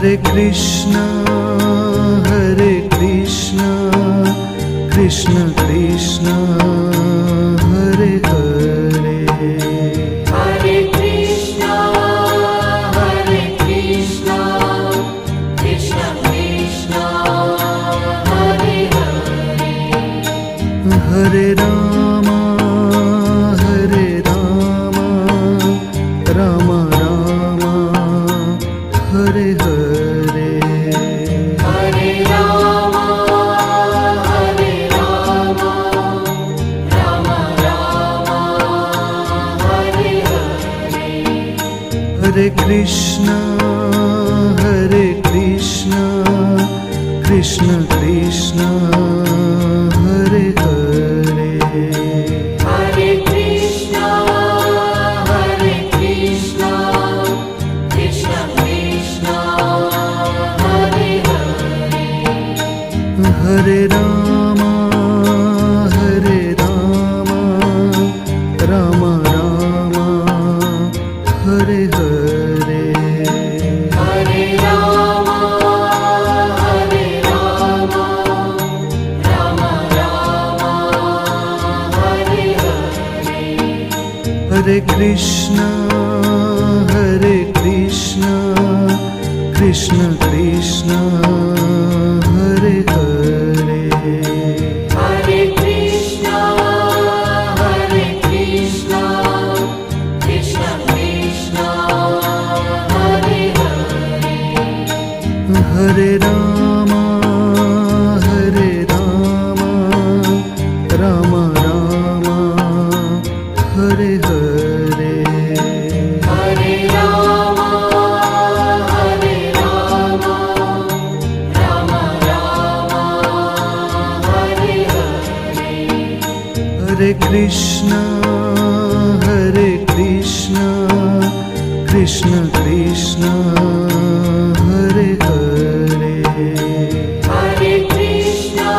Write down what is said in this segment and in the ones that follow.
Hare Krishna, Krishna Krishna, Hare Hare. Hare Krishna, Krishna Krishna, Hare Hare. Hare Rama, Rama Rama, Hare Hare. Hare Rama, Rama Rama, Hare Hare. Hare Krishna, Krishna Krishna, Hare Hare. Hare Krishna, Krishna Krishna, Hare Hare. Hare Rama, Rama Rama, Hare Hare. Hare Rama, Rama Rama, Hare Hare. Hare Krishna, Krishna Krishna, Hare Hare. Hare Krishna, Krishna Krishna, Hare Hare. Hare Rama, Rama Rama, Hare Hare. Hare Rama, Rama Rama, Hare Hare. Hare Krishna, Krishna Krishna, Hare Hare. Hare Krishna,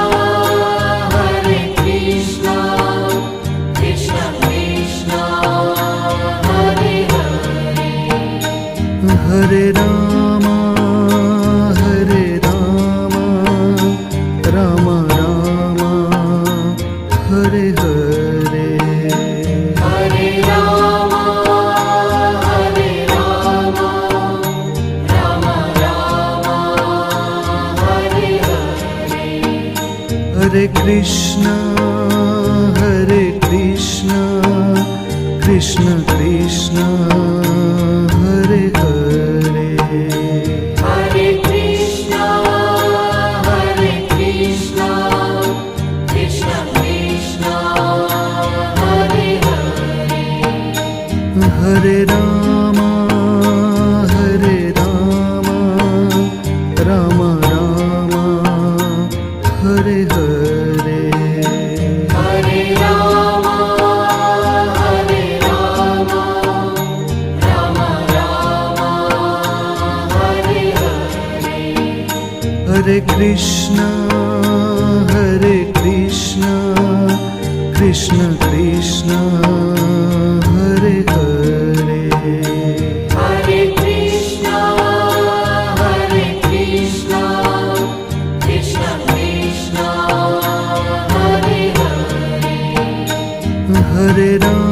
Krishna Krishna, Hare Hare. Hare Rama, Rama Rama, Hare Hare. Hare Rama, Rama Rama, Hare Hare. Hare Krishna, Krishna Krishna, Hare Hare. Hare Krishna, Krishna Krishna, Hare Hare. Hare Rama, Rama Rama, Hare Hare. Hare Rama, Rama Rama, Hare Hare. Hare Krishna, Krishna Krishna, Hare Hare. Hare Krishna, Krishna Krishna, Hare Hare. Hare Rama,